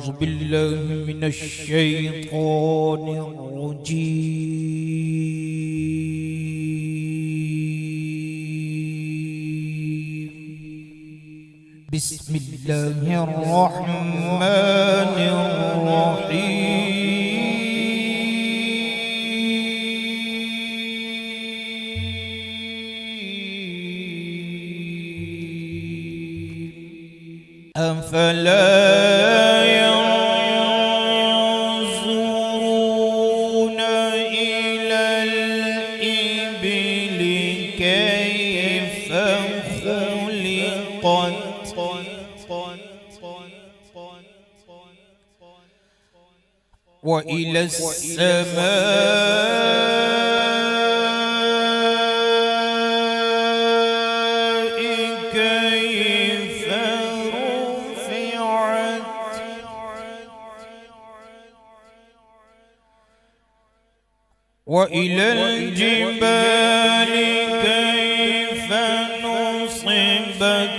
أعوذ بالله من الشيطان الرجيم. بسم الله الرحمن الرحيم. أفلا ينظرون إلى الإبل كيف خلقت وإلى السماء كيف رفعت وإلى الجبال كيف نصبت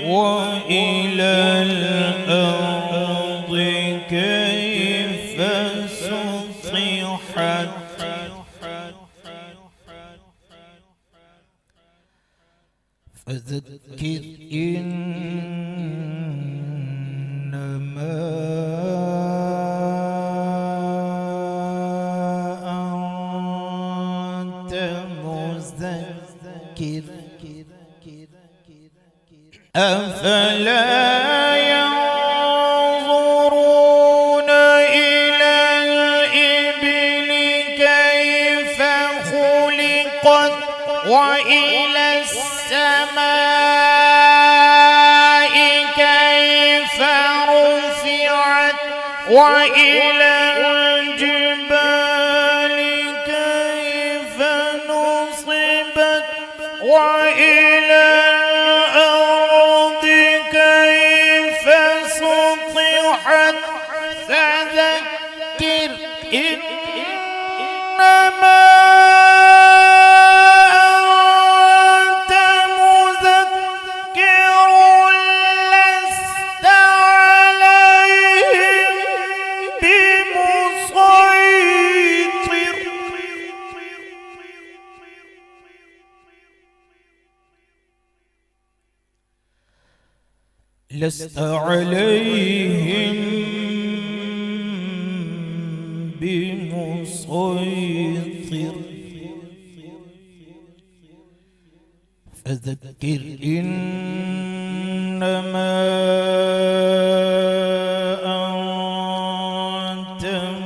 وإلى الأرض كيف سطحت فذكر إنما أنت مذكر أفلا ينظرون إلى الإبل كيف خلقت وإلى السماء كيف رفعت وإلى الجبال كيف نصبت وإلى الأرض كيف سطحت فذكر إنما أنت مذكر لست عليهم بمسيطر لست عليهم بمسيطر فذكر إنما أنت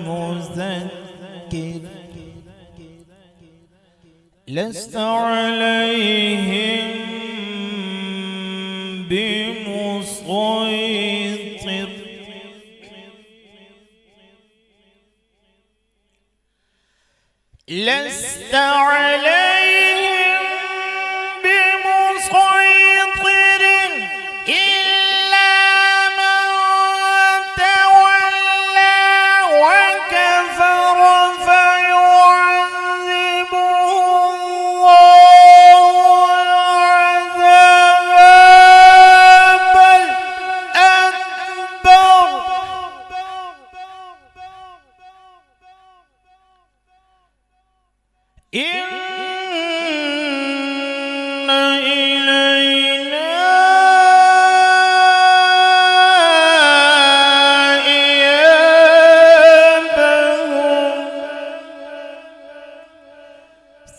مذكر لست عليهم بمسيطر لست عليهم بمسيطر إلا من تولى وكفر فيعذبه الله العذاب الأكبر إن إلينا إيابهم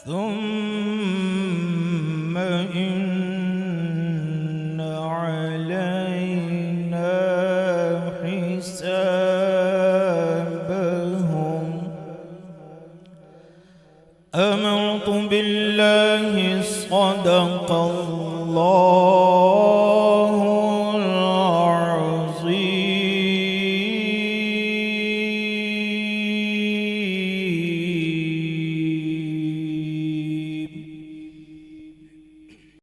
ثم إن علينا حسابهم آمنت بالله صدق الله